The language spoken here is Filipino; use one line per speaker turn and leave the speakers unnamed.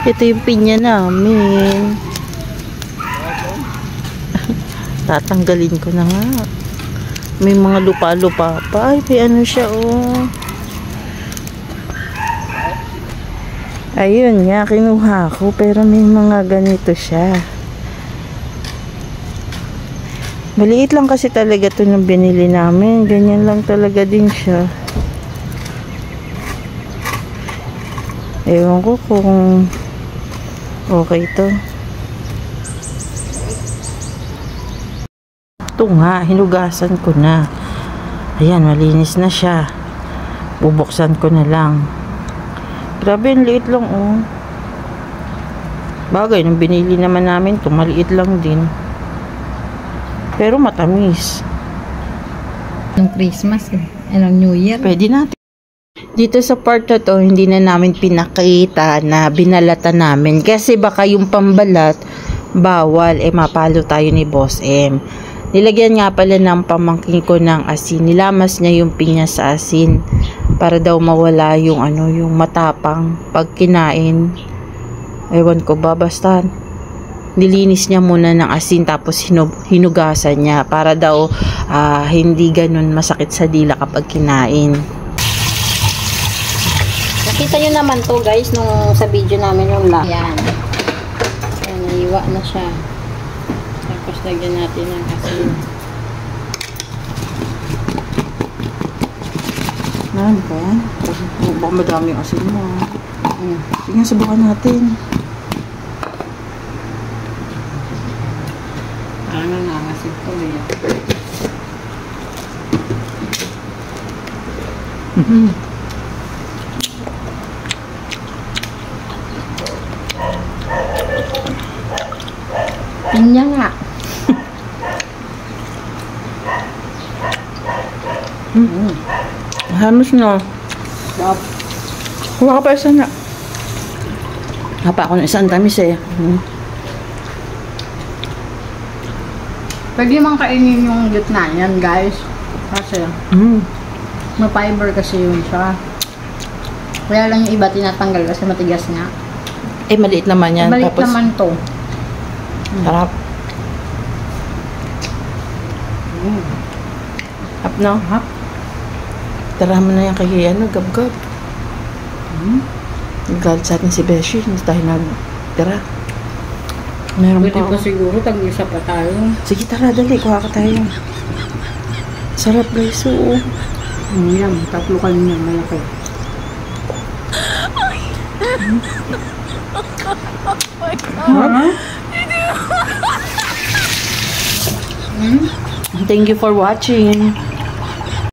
Ito yung pinya namin. Tatanggalin ko na nga. May mga lupa-lupa pa. Ay, may ano siya, oh. Ayun nga, kinuha ko. Pero may mga ganito siya. Maliit lang kasi talaga ito nung binili namin. Ganyan lang talaga din siya. Ewan ko kung okay ito. Ito nga, hinugasan ko na. Ayan, malinis na siya. Bubuksan ko na lang. Grabe, ang liit lang, oh. Bagay, nung binili naman namin ito, maliit lang din. Pero matamis.
Ng Christmas, eh. Anong New Year?
Pwede natin. Dito sa part na to, hindi na namin pinakita na binalatan namin. Kasi baka yung pambalat, bawal. Mapalo tayo ni Boss M. Nilagyan nga pala ng pamangkin ko ng asin. Nilamas niya yung pinya sa asin para daw mawala yung yung matapang pag kinain. Ewan ko ba, basta nilinis niya muna ng asin tapos hinugasan niya para daw hindi ganun masakit sa dila kapag kinain.
Nakita nyo naman to guys nung sa video namin yung lang. Yan. Yan, naiwa na siya. Tapos lagyan natin ng asin.
Ano ba? Baka madami yung asin mo. Sige, subukan natin.
Ano nangangasin ko eh. Pinya nga.
Halos na.
Stop.
Huwag ka pa isa na. Hapa ako ng isang tamis eh.
Pwede naman kainin yung gitna yan guys. Kasi ma-fiber kasi yun siya. Kaya lang yung iba tinatanggal kasi matigas nga.
Maliit naman yan.
Maliit
tapos,
naman to.
Sarap. Hap na.
Hap.
Tara mo na yan kay gab-gab. Galit sa atin si Beshi. Hindi tayo nag-tara. Meron
Pwede
pa
pa siguro tag-isa pa tayo.
Sige, tara, dali. Kuha ka tayo. Sarap guys. Oo.
Yan, tatlo kayo niya malaki.
Thank you for watching.